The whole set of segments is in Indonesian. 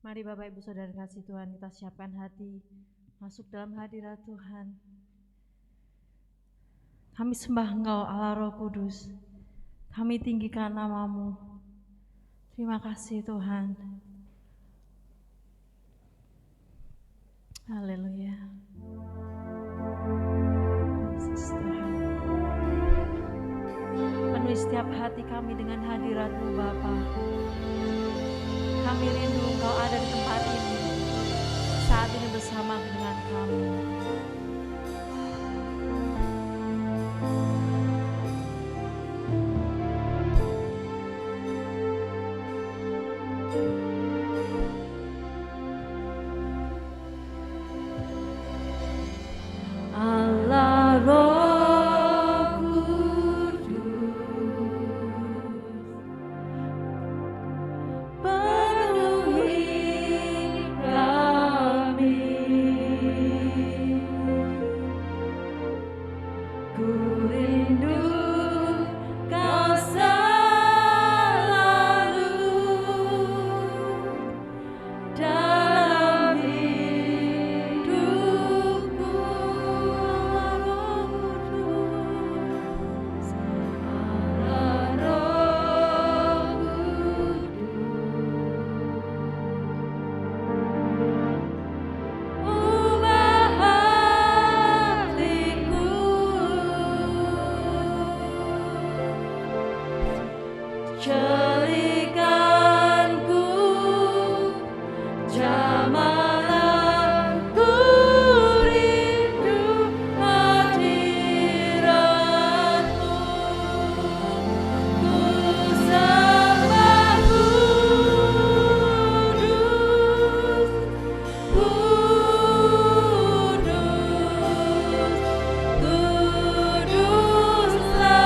Mari Bapak Ibu Saudara kasih Tuhan, kita siapkan hati masuk dalam hadirat Tuhan. Kami sembah Engkau Allah Roh Kudus, kami tinggikan nama-Mu. Terima kasih Tuhan. Haleluya. Yesus Tuhan. Penuhi setiap hati kami dengan hadirat-Mu Bapa. Kami rindu Engkau ada di tempat ini, saat ini bersama dengan kami. Allah Roh Kudus, penuhi kami. Ku rindu Kau selalu dalam hidupku. Allah Roh Kudus, ubah hatiku, celikanku, jamalanku, rindu hadirat-Mu. Ku sembah Kudus, Kuduslah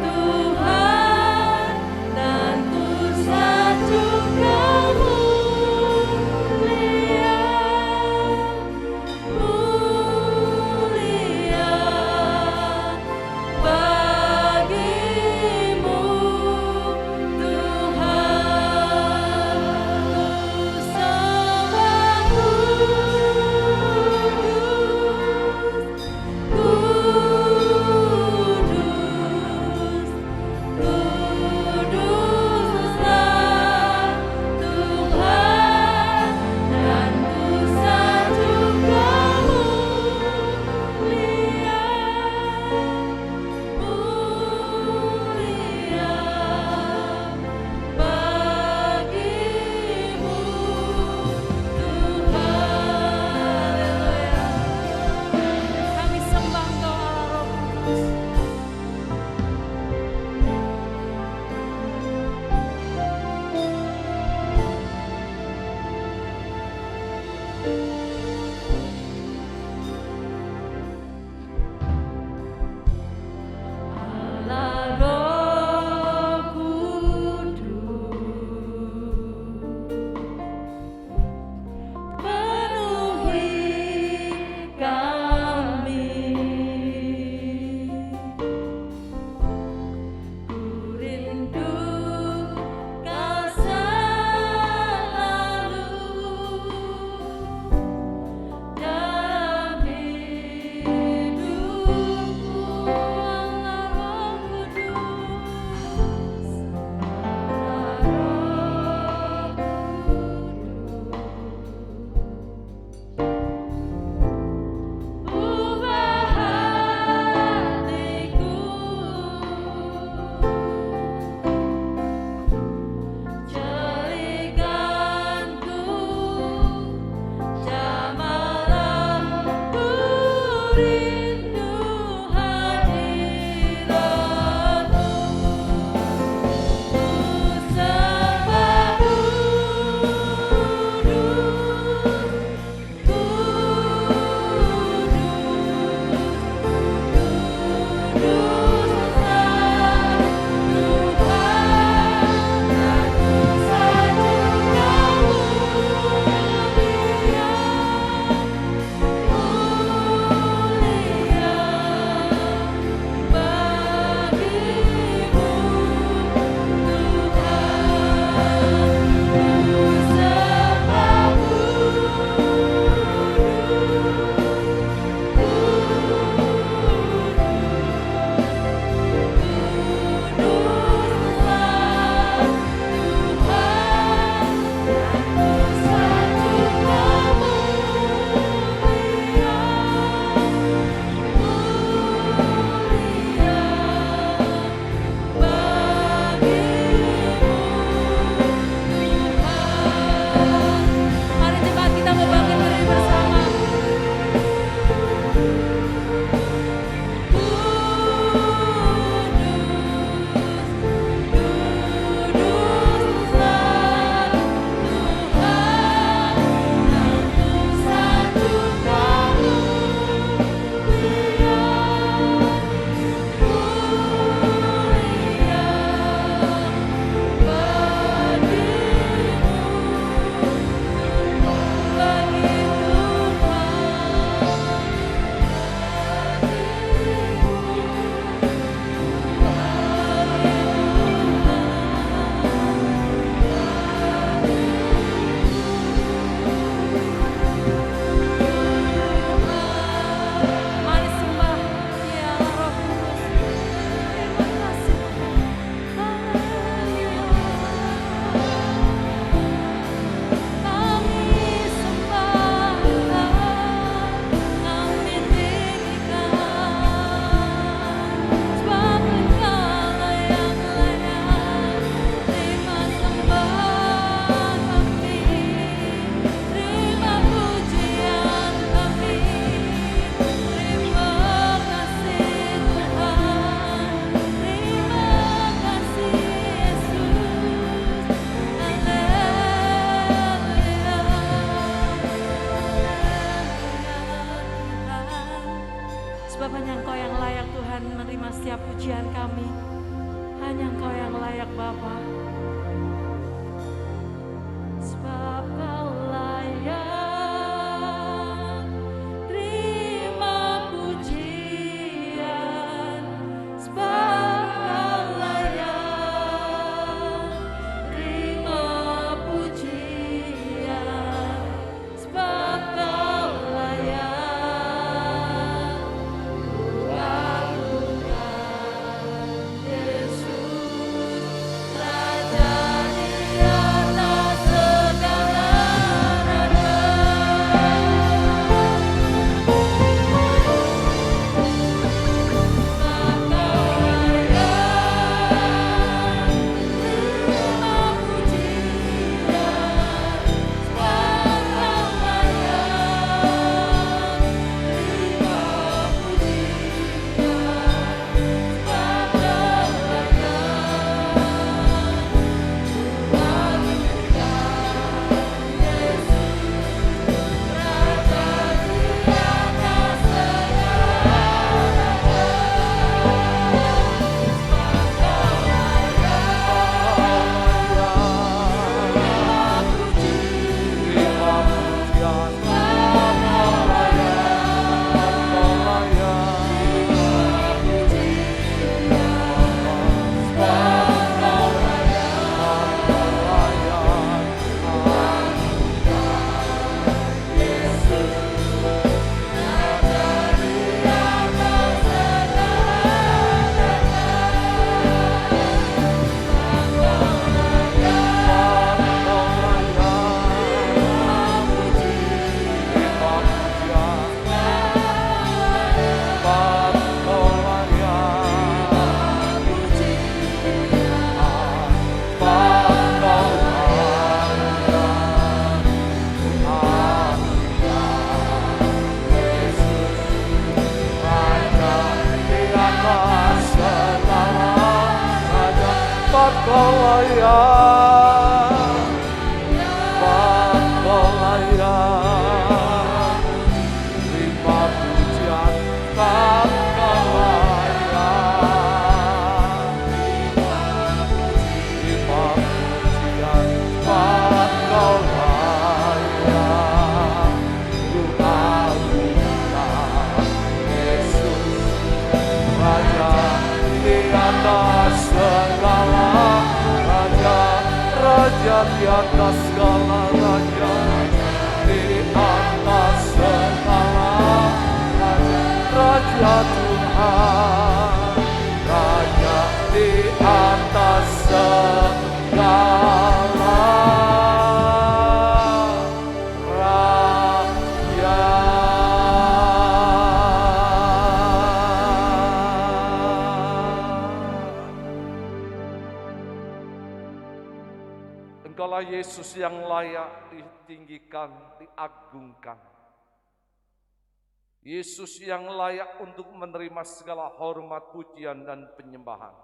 Tuhan, dan ku satukan mulia, mulia bagimu Tuhan. Ku sembah Kuduslah Tuhan, dan ku satukan mulia, mulia bagimu Tuhan. Kami sembah Engkau Allah Roh Kudus. Allah Roh Kudus, penuhi kami. Ku rindu Kau selalu dalam hidupku. Allah Roh Kudus, Allah Roh Kudus, ubah hatiku, celikanku, jamalanku, rindu hadirat-Mu. Ku sembah Kudus, Kuduslah Tuhan, dan ku satukan mulia, mulia bagimu Tuhan. Ku layak Tuhan menerima setiap pujian kami. Hanya Engkau yang layak Bapa. Sebab Kau layak terima pujian. Sebab Kau layak terima pujian. Sebab Kau layak ku agungkan Yesus, Raja di atas segala raja. Sebab Kau layak terima pujian. Sebab Kau layak terima pujian. Sebab Kau di atas segala raja, di atas segala raja, Raja Tuhan, Raja di atas segala raja. Engkaulah Yesus yang layak ditinggikan, diagungkan. Yesus yang layak untuk menerima segala hormat, pujian, dan penyembahan.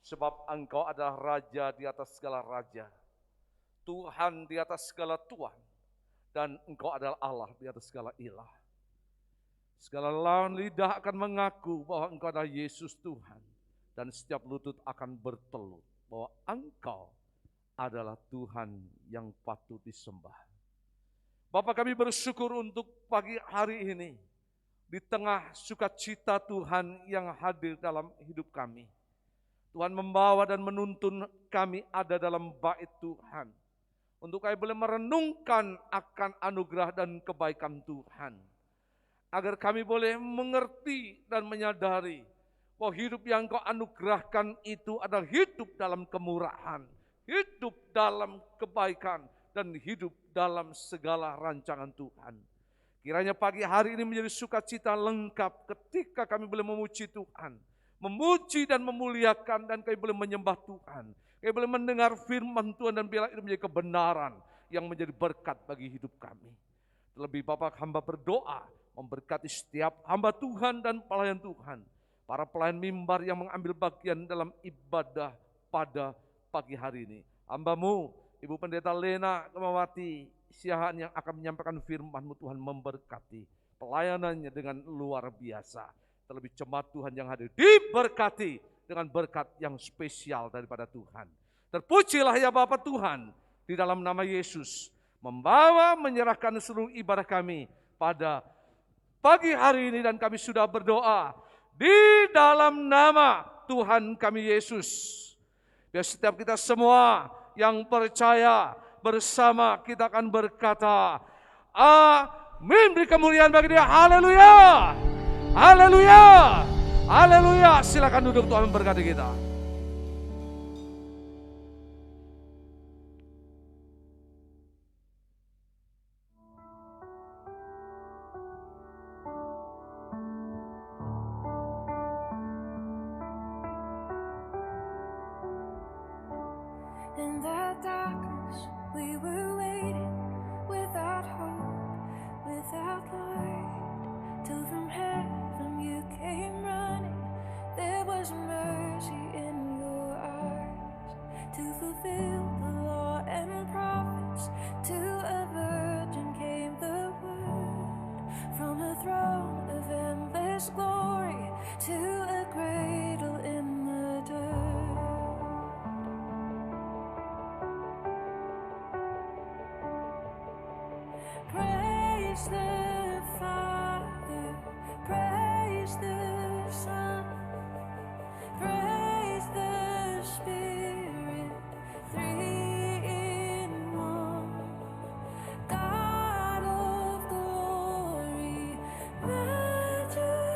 Sebab Engkau adalah Raja di atas segala raja, Tuhan di atas segala Tuhan, dan Engkau adalah Allah di atas segala ilah. Segala lawan lidah akan mengaku bahwa Engkau adalah Yesus Tuhan, dan setiap lutut akan bertelut bahwa Engkau adalah Tuhan yang patut disembah. Bapa, kami bersyukur untuk pagi hari ini, di tengah sukacita Tuhan yang hadir dalam hidup kami. Tuhan membawa dan menuntun kami ada dalam bait Tuhan, untuk kami boleh merenungkan akan anugerah dan kebaikan Tuhan, agar kami boleh mengerti dan menyadari bahwa hidup yang Kau anugerahkan itu adalah hidup dalam kemurahan, hidup dalam kebaikan, dan hidup dalam segala rancangan Tuhan. Kiranya pagi hari ini menjadi sukacita lengkap ketika kami boleh memuji Tuhan, memuji dan memuliakan, dan kami boleh menyembah Tuhan. Kami boleh mendengar firman Tuhan dan biarlah itu menjadi kebenaran yang menjadi berkat bagi hidup kami. Terlebih Bapak, hamba berdoa memberkati setiap hamba Tuhan dan pelayan Tuhan, para pelayan mimbar yang mengambil bagian dalam ibadah pada pagi hari ini. Hamba-Mu, Ibu Pendeta Lena Kemawati Siahaan yang akan menyampaikan firman-Mu, Tuhan memberkati pelayanannya dengan luar biasa. Terlebih jemaat Tuhan yang hadir diberkati dengan berkat yang spesial daripada Tuhan. Terpujilah ya Bapa Tuhan, di dalam nama Yesus, menyerahkan seluruh ibadah kami pada pagi hari ini, dan kami sudah berdoa di dalam nama Tuhan kami Yesus. Biar setiap kita semua yang percaya bersama kita akan berkata, amin. Beri kemuliaan bagi Dia. Haleluya. Haleluya. Haleluya. Silakan duduk, Tuhan memberkati kita. In the darkness we were waiting, without hope, without light, till from heaven you came running. There was mercy in your eyes, to fulfill the law and prophets. To a virgin came the word, from a throne of endless glory to a cradle in the dirt. Praise the Father, praise the Son, praise the Spirit, three in one. God of glory, majesty,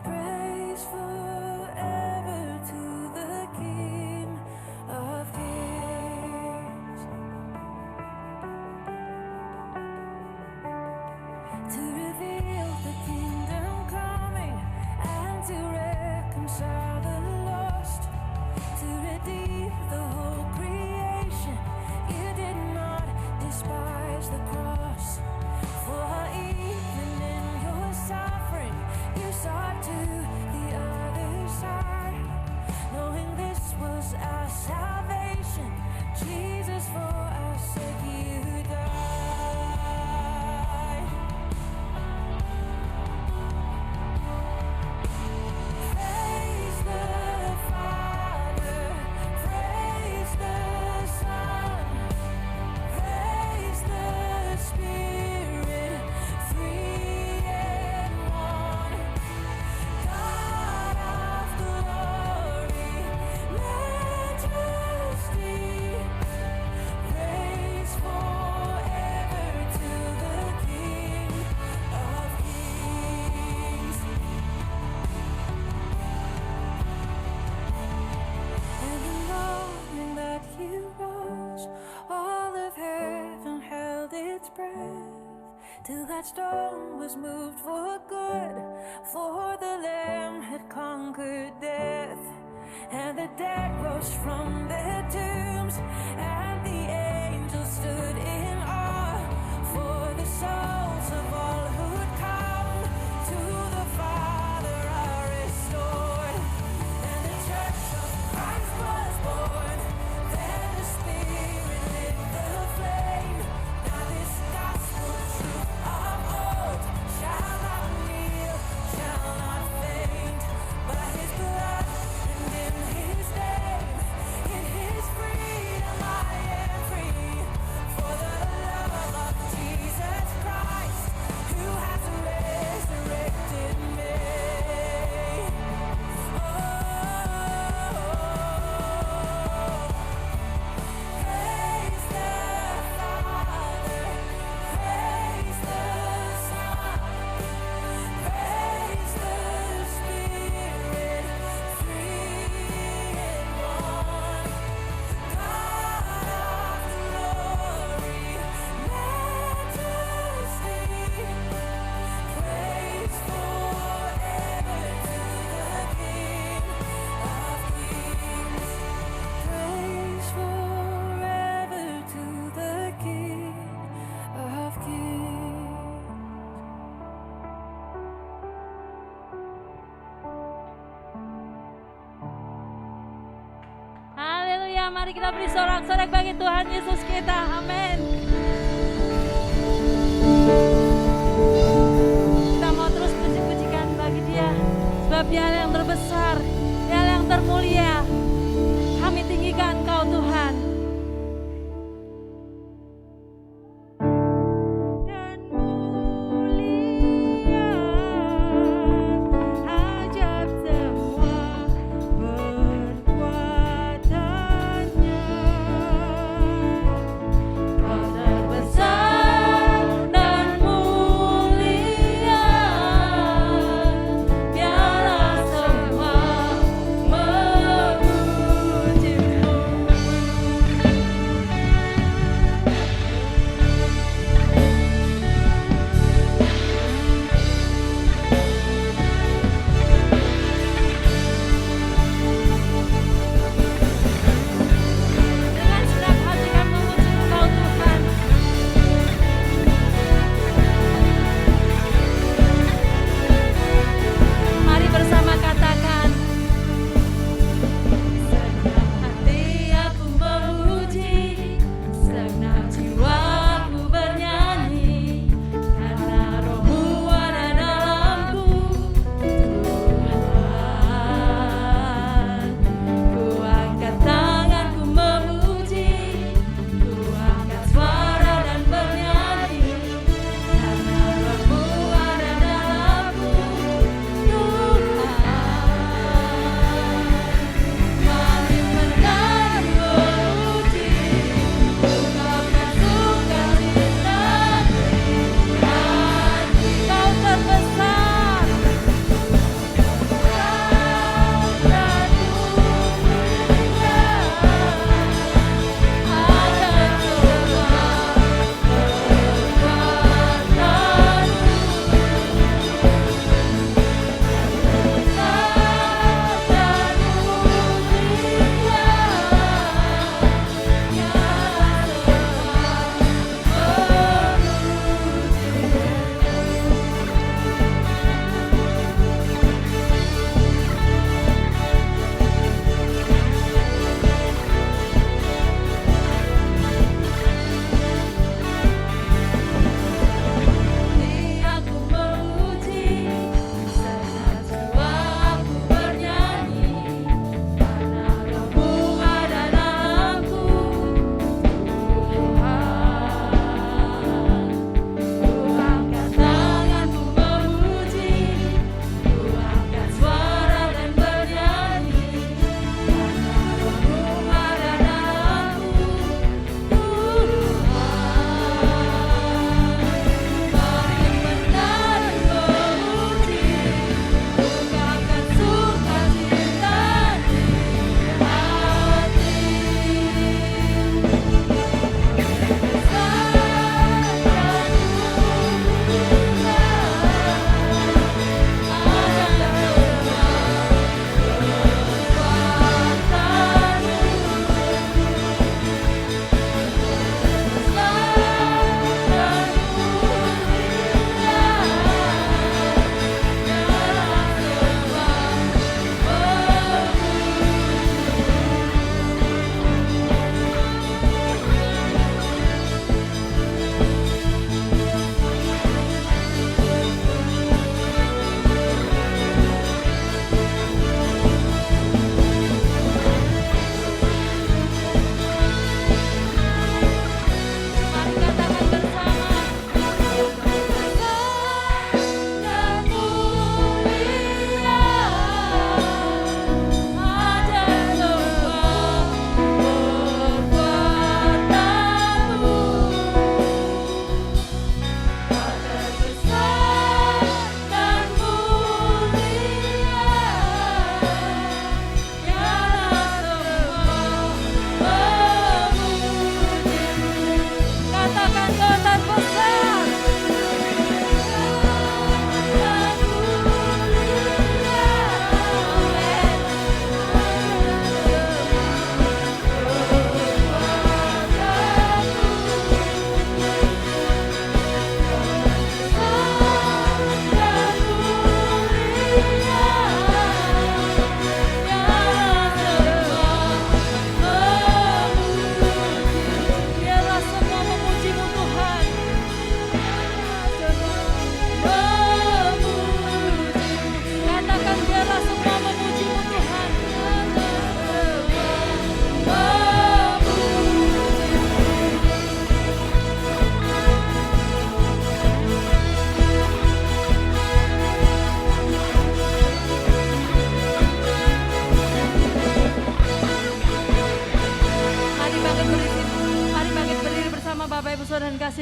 praise forever to the King of Kings. To reveal the kingdom coming, and to reconcile the lost, to redeem the whole creation. You did not despise the cross, for even in your suffering you saw to the other side, knowing this was our salvation. Jesus, for our sake you died. Praise the Father, praise the Son, praise the Spirit, three in one. God of glory, majesty, praise forever to the King of Kings. And the morning that you rose, all of heaven held its breath, till that stone was moved for good, for the Lamb had conquered death. And the dead rose from their tombs, and the angels stood in awe, for the souls of all who'd come to the Father are restored. And the church of Christ was born, then the Spirit lit the flame. Now this gospel truth of old shall not kneel, shall not faint, by His blood and in His name, in His freedom I am free, for the love of Jesus Christ, who has resurrected me. Praise the Father, praise the Son, praise the Spirit, three in one. God of glory, majesty, praise forever to the King of Kings. Praise forever to the King of Kings. Haleluya, mari kita beri sorak-sorai bagi Tuhan Yesus kita. Amin. Kita mau terus puji Sebab Dia yang terbesar, Dia yang termulia. Kami tinggikan Engkau Tuhan. Dan mulia, ajaib semua perbuatannya. Kau terbesar dan mulia, biarlah semua memujimu.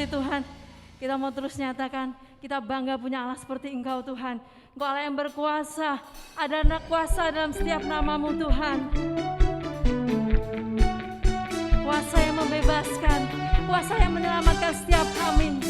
kasih Tuhan. Kita mau terus nyatakan, kita bangga punya Allah seperti Engkau Tuhan. Engkau Allah yang berkuasa, ada kuasa dalam setiap namamu Tuhan. Kuasa yang membebaskan, kuasa yang menyelamatkan setiap kami.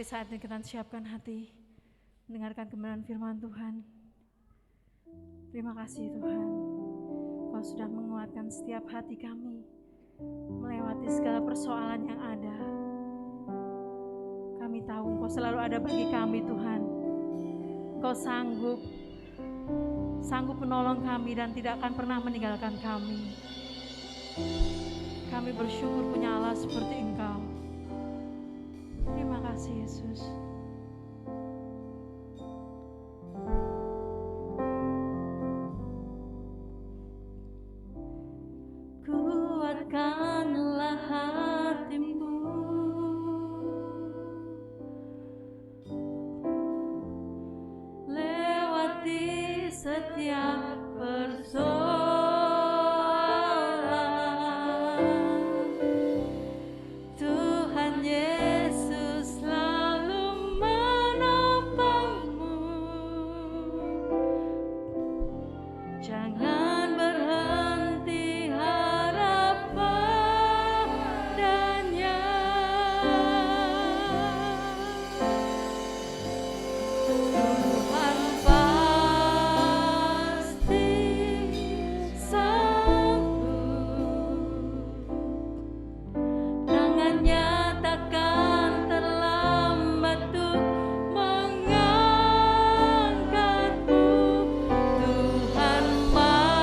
Saatnya kita siapkan hati, mendengarkan kebenaran firman Tuhan. Terima kasih Tuhan, Kau sudah menguatkan setiap hati kami, melewati segala persoalan yang ada. Kami tahu Engkau selalu ada bagi kami Tuhan. Engkau sanggup menolong kami dan tidak akan pernah meninggalkan kami. Kami bersyukur punya Allah seperti Engkau. Terima kasih Yesus. Kuatkanlah hatimu, lewati setiap persoalan. Tuhan Yesus selalu menopangmu. Jangan berhenti harap padanya. Tuhan pasti sanggup. Tangannya takkan terlambat untuk mengangkatmu. Tuhan pasti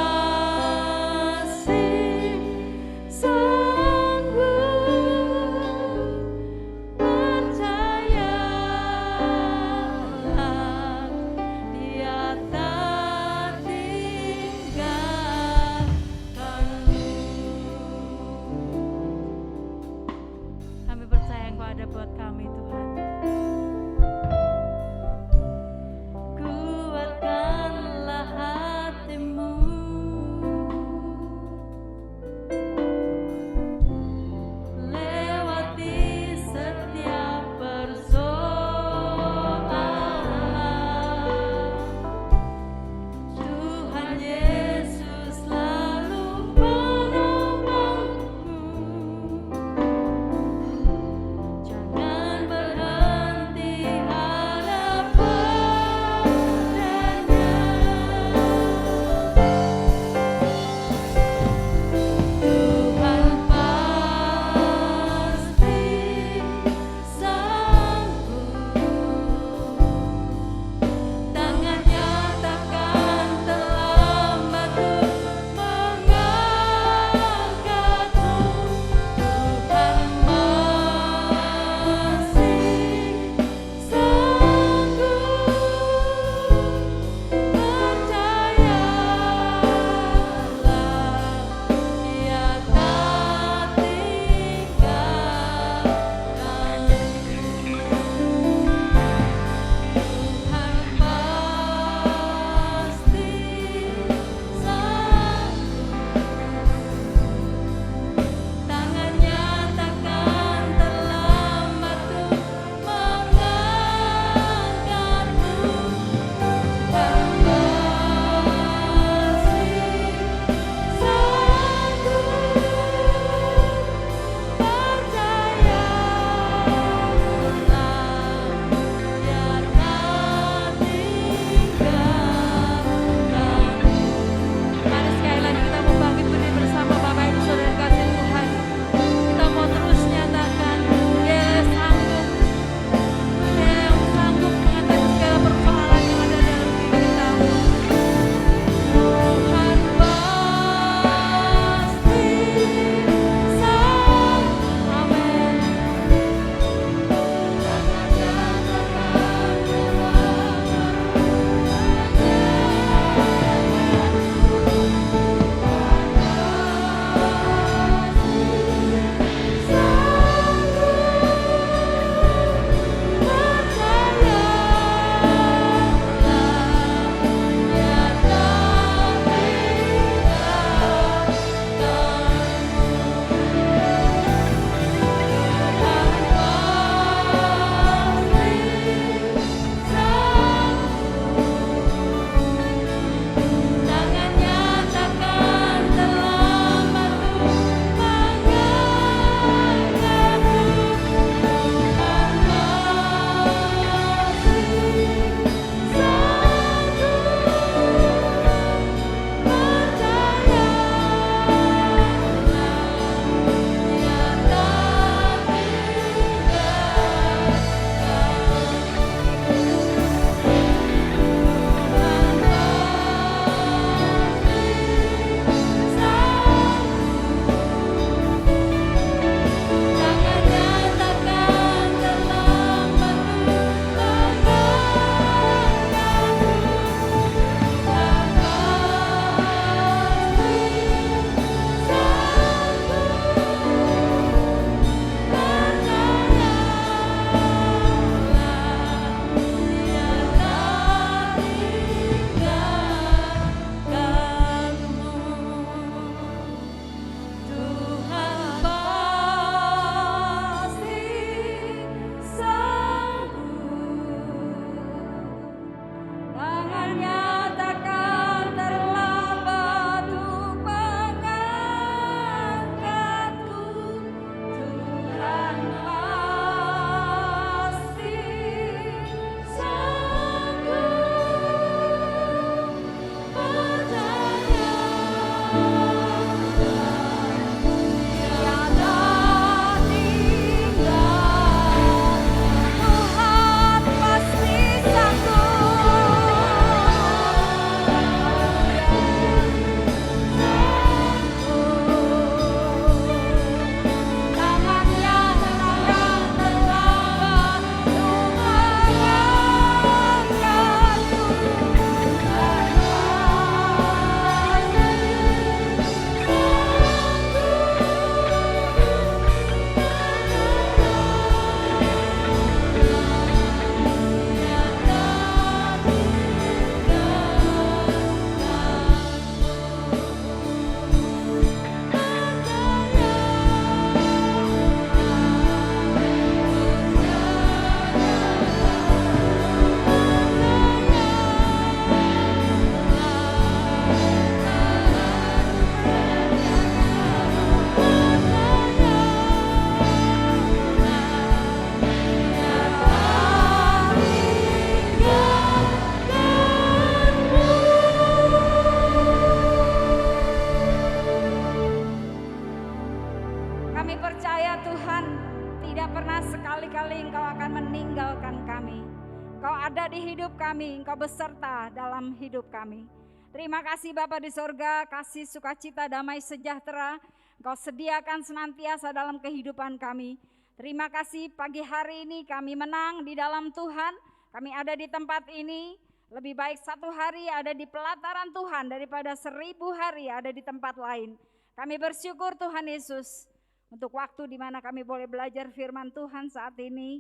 ada di hidup kami, Engkau beserta dalam hidup kami. Terima kasih Bapa di sorga, kasih sukacita, damai sejahtera Engkau sediakan senantiasa dalam kehidupan kami. Terima kasih pagi hari ini kami menang di dalam Tuhan, kami ada di tempat ini. Lebih baik 1 hari ada di pelataran Tuhan daripada 1000 hari ada di tempat lain. Kami bersyukur Tuhan Yesus untuk waktu di mana kami boleh belajar firman Tuhan saat ini.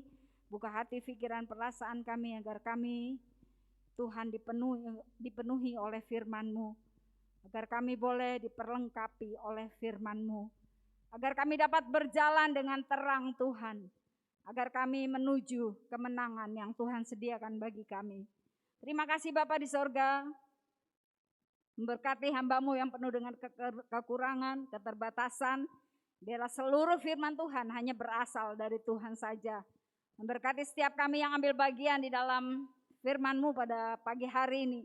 Buka hati, pikiran, perasaan kami agar kami Tuhan dipenuhi oleh firman-Mu. Agar kami boleh diperlengkapi oleh firman-Mu. Agar kami dapat berjalan dengan terang Tuhan. Agar kami menuju kemenangan yang Tuhan sediakan bagi kami. Terima kasih Bapa di sorga, memberkati hamba-Mu yang penuh dengan kekurangan, keterbatasan. Biarlah seluruh firman Tuhan hanya berasal dari Tuhan saja. Memberkati setiap kami yang ambil bagian di dalam firman-Mu pada pagi hari ini.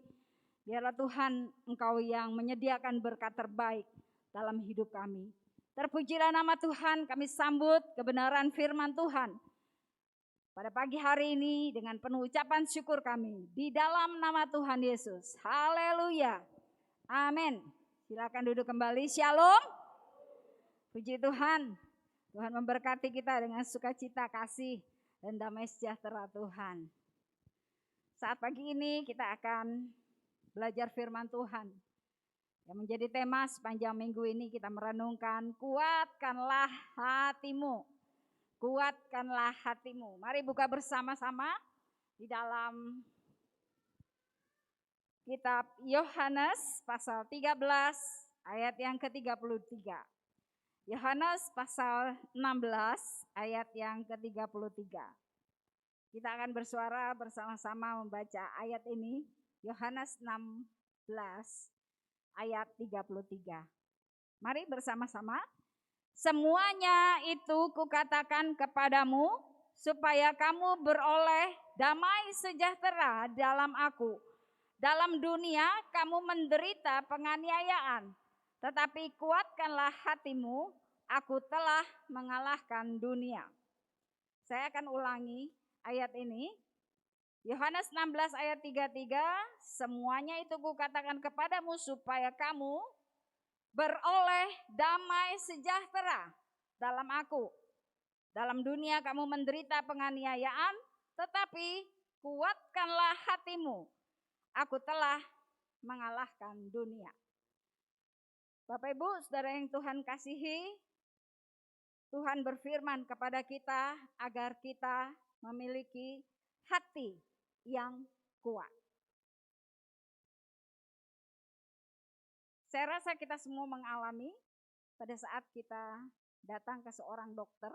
Biarlah Tuhan Engkau yang menyediakan berkat terbaik dalam hidup kami. Terpujilah nama Tuhan, kami sambut kebenaran firman Tuhan. Pada pagi hari ini dengan penuh ucapan syukur kami di dalam nama Tuhan Yesus. Haleluya. Amin. Silakan duduk kembali. Shalom. Puji Tuhan. Tuhan memberkati kita dengan sukacita, kasih, dan damai sejahtera Tuhan. Saat pagi ini kita akan belajar firman Tuhan. Yang menjadi tema sepanjang minggu ini kita merenungkan, kuatkanlah hatimu. Kuatkanlah hatimu. Mari buka bersama-sama di dalam kitab Yohanes pasal 13 ayat yang ke-33. Yohanes pasal 16 ayat yang ke-33. Kita akan bersuara bersama-sama membaca ayat ini. Yohanes 16 ayat 33. Mari bersama-sama. Semuanya itu kukatakan kepadamu supaya kamu beroleh damai sejahtera dalam aku. Dalam dunia kamu menderita penganiayaan, tetapi kuatkanlah hatimu, aku telah mengalahkan dunia. Saya akan ulangi ayat ini. Yohanes 16 ayat 33, semuanya itu kukatakan kepadamu supaya kamu beroleh damai sejahtera dalam aku. Dalam dunia kamu menderita penganiayaan, tetapi kuatkanlah hatimu. Aku telah mengalahkan dunia. Bapak Ibu, saudara yang Tuhan kasihi, Tuhan berfirman kepada kita agar kita memiliki hati yang kuat. Saya rasa kita semua mengalami pada saat kita datang ke seorang dokter,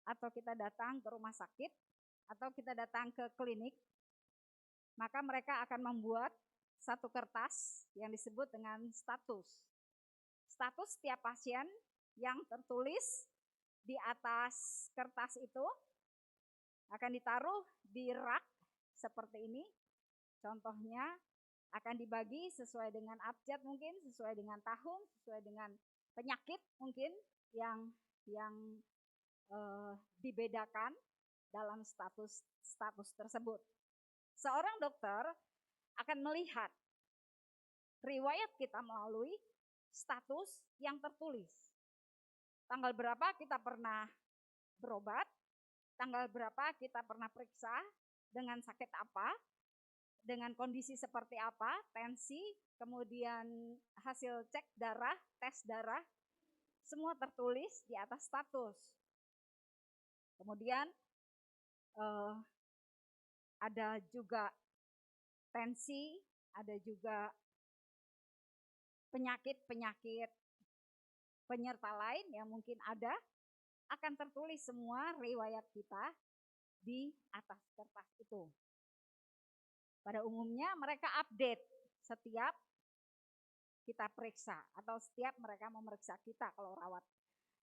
atau kita datang ke rumah sakit, atau kita datang ke klinik, maka mereka akan membuat satu kertas yang disebut dengan status. Status setiap pasien yang tertulis di atas kertas itu akan ditaruh di rak seperti ini. Contohnya akan dibagi sesuai dengan abjad mungkin, sesuai dengan tahun, sesuai dengan penyakit mungkin yang dibedakan dalam status tersebut. Seorang dokter akan melihat riwayat kita melalui status yang tertulis. Tanggal berapa kita pernah berobat, tanggal berapa kita pernah periksa, dengan sakit apa, dengan kondisi seperti apa, tensi, kemudian hasil cek darah, tes darah, semua tertulis di atas status. Kemudian ada juga tensi, ada juga penyakit-penyakit penyerta lain yang mungkin ada, akan tertulis semua riwayat kita di atas kertas itu. Pada umumnya mereka update setiap kita periksa atau setiap mereka memeriksa kita kalau rawat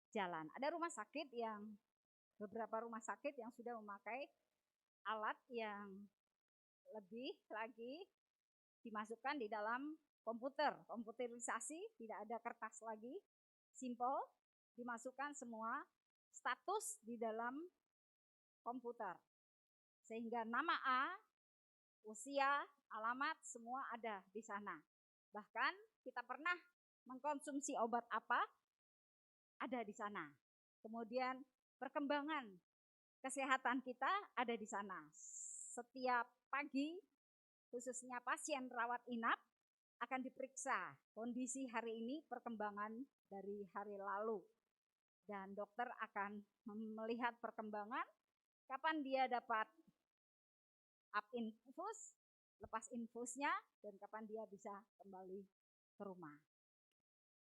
jalan. Ada beberapa rumah sakit yang sudah memakai alat yang lebih lagi dimasukkan di dalam komputerisasi, tidak ada kertas lagi, simple, dimasukkan semua status di dalam komputer. Sehingga nama A usia, alamat, semua ada di sana. Bahkan kita pernah mengkonsumsi obat apa, ada di sana. Kemudian perkembangan kesehatan kita ada di sana. Setiap pagi, khususnya pasien rawat inap, akan diperiksa kondisi hari ini, perkembangan dari hari lalu. Dan dokter akan melihat perkembangan, kapan dia dapat up infus, lepas infusnya, dan kapan dia bisa kembali ke rumah.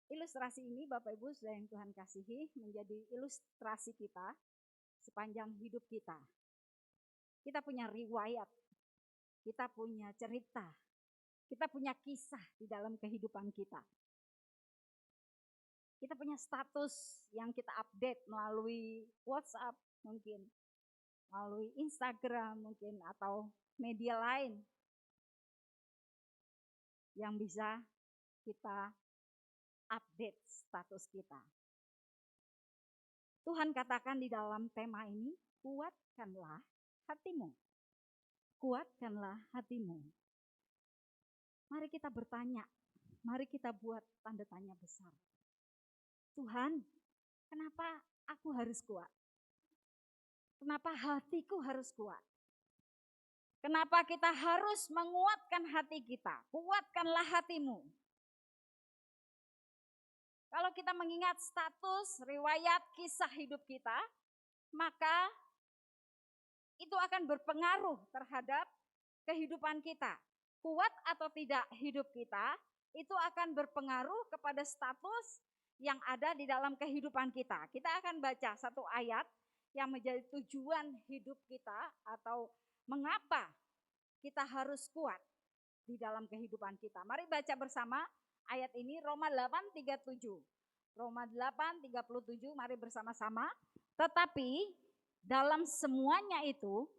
Ilustrasi ini Bapak Ibu Saudara yang Tuhan kasihi menjadi ilustrasi kita sepanjang hidup kita. Kita punya riwayat, kita punya cerita, kita punya kisah di dalam kehidupan kita. Kita punya status yang kita update melalui WhatsApp mungkin, melalui Instagram mungkin, atau media lain yang bisa kita update status kita. Tuhan katakan di dalam tema ini, kuatkanlah hatimu. Kuatkanlah hatimu. Mari kita bertanya, mari kita buat tanda tanya besar. Tuhan, kenapa aku harus kuat? Kenapa hatiku harus kuat? Kenapa kita harus menguatkan hati kita? Kuatkanlah hatimu. Kalau kita mengingat status, riwayat, kisah hidup kita, maka itu akan berpengaruh terhadap kehidupan kita. Kuat atau tidak hidup kita, itu akan berpengaruh kepada status yang ada di dalam kehidupan kita. Kita akan baca satu ayat yang menjadi tujuan hidup kita atau mengapa kita harus kuat di dalam kehidupan kita. Mari baca bersama ayat ini, Roma 8:37. Roma 8:37, mari bersama-sama. Tetapi dalam semuanya itu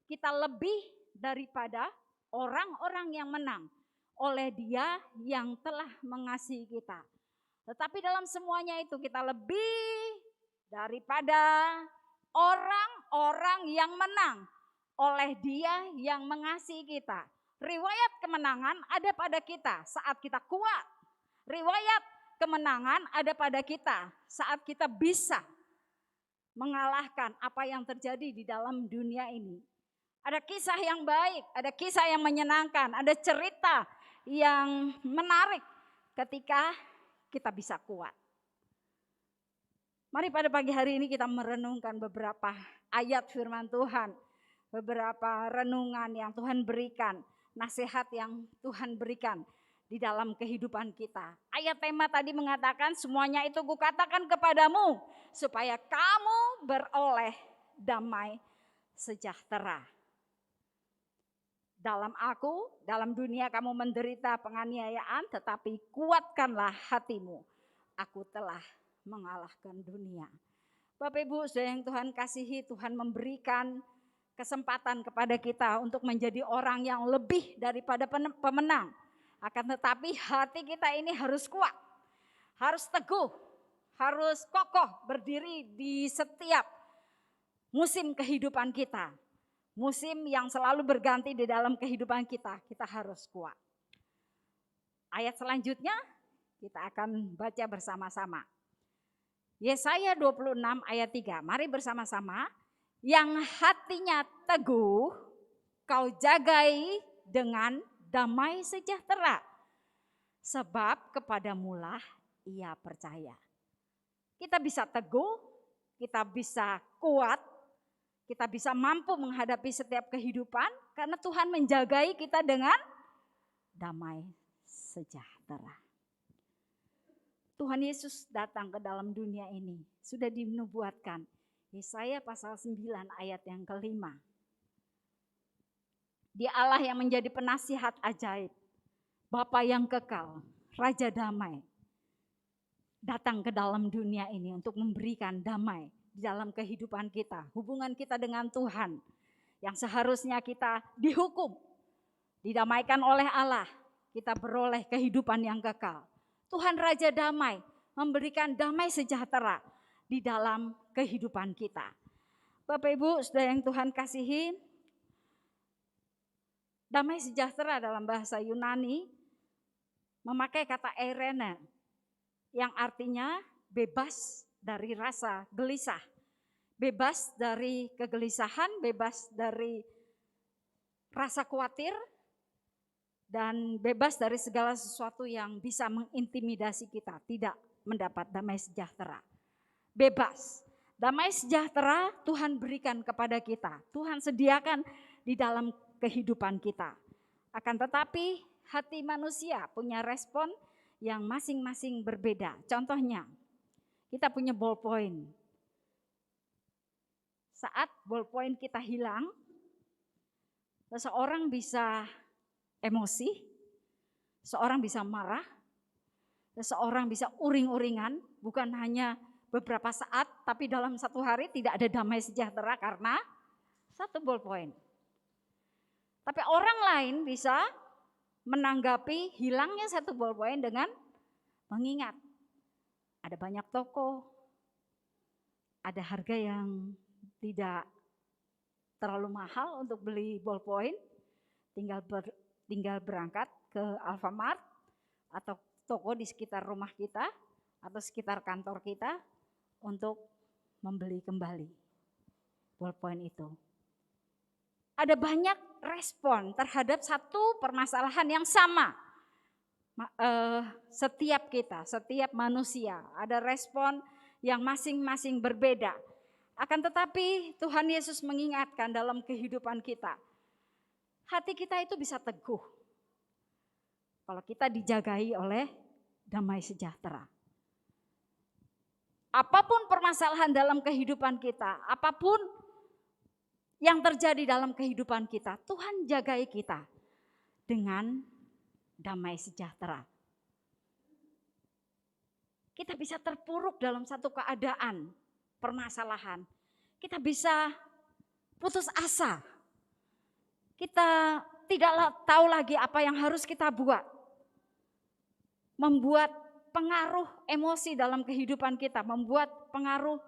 kita lebih daripada orang-orang yang menang oleh Dia yang telah mengasihi kita. Tetapi dalam semuanya itu kita lebih daripada orang-orang yang menang oleh Dia yang mengasihi kita. Riwayat kemenangan ada pada kita saat kita kuat. Riwayat kemenangan ada pada kita saat kita bisa mengalahkan apa yang terjadi di dalam dunia ini. Ada kisah yang baik, ada kisah yang menyenangkan, ada cerita yang menarik ketika kita bisa kuat. Mari pada pagi hari ini kita merenungkan beberapa ayat firman Tuhan, beberapa renungan yang Tuhan berikan, nasihat yang Tuhan berikan di dalam kehidupan kita. Ayat tema tadi mengatakan, semuanya itu kukatakan kepadamu supaya kamu beroleh damai sejahtera. Dalam aku, dalam dunia kamu menderita penganiayaan, tetapi kuatkanlah hatimu. Aku telah mengalahkan dunia. Bapak Ibu Saudara yang Tuhan kasihi, Tuhan memberikan kesempatan kepada kita untuk menjadi orang yang lebih daripada pemenang. Akan tetapi hati kita ini harus kuat, harus teguh, harus kokoh berdiri di setiap musim kehidupan kita. Musim yang selalu berganti di dalam kehidupan kita, kita harus kuat. Ayat selanjutnya kita akan baca bersama-sama. Yesaya 26 ayat 3, mari bersama-sama. Yang hatinya teguh, kau jagai dengan damai sejahtera. Sebab kepadamulah ia percaya. Kita bisa teguh, kita bisa kuat, kita bisa mampu menghadapi setiap kehidupan karena Tuhan menjagai kita dengan damai sejahtera. Tuhan Yesus datang ke dalam dunia ini, sudah dinubuatkan. Yesaya pasal 9 ayat yang kelima. Dia Allah yang menjadi penasihat ajaib, Bapa yang kekal, Raja damai. Datang ke dalam dunia ini untuk memberikan damai di dalam kehidupan kita, hubungan kita dengan Tuhan yang seharusnya kita dihukum, didamaikan oleh Allah, kita beroleh kehidupan yang kekal. Tuhan Raja damai memberikan damai sejahtera di dalam kehidupan kita. Bapak Ibu Saudara yang Tuhan kasihi, Damai sejahtera dalam bahasa Yunani memakai kata eirene yang artinya bebas dari rasa gelisah, bebas dari kegelisahan, bebas dari rasa khawatir, dan bebas dari segala sesuatu yang bisa mengintimidasi kita, tidak mendapat damai sejahtera. Bebas. Damai sejahtera Tuhan berikan kepada kita, Tuhan sediakan di dalam kehidupan kita. Akan tetapi hati manusia punya respon yang masing-masing berbeda. Contohnya, kita punya ballpoint. Saat ballpoint kita hilang, seseorang bisa emosi, seseorang bisa marah, seseorang bisa uring-uringan, bukan hanya beberapa saat, tapi dalam satu hari tidak ada damai sejahtera karena satu ballpoint. Tapi orang lain bisa menanggapi hilangnya satu ballpoint dengan mengingat ada banyak toko, ada harga yang tidak terlalu mahal untuk beli ballpoint, tinggal berangkat ke Alfamart atau toko di sekitar rumah kita atau sekitar kantor kita untuk membeli kembali ballpoint itu. Ada banyak respon terhadap satu permasalahan yang sama. Setiap kita, setiap manusia ada respon yang masing-masing berbeda. Akan tetapi Tuhan Yesus mengingatkan dalam kehidupan kita, hati kita itu bisa teguh kalau kita dijagai oleh damai sejahtera. Apapun permasalahan dalam kehidupan kita, apapun yang terjadi dalam kehidupan kita, Tuhan jagai kita dengan damai sejahtera. Kita bisa terpuruk dalam satu keadaan, permasalahan. Kita bisa putus asa. Kita tidak tahu lagi apa yang harus kita buat. Membuat pengaruh emosi dalam kehidupan kita, membuat pengaruh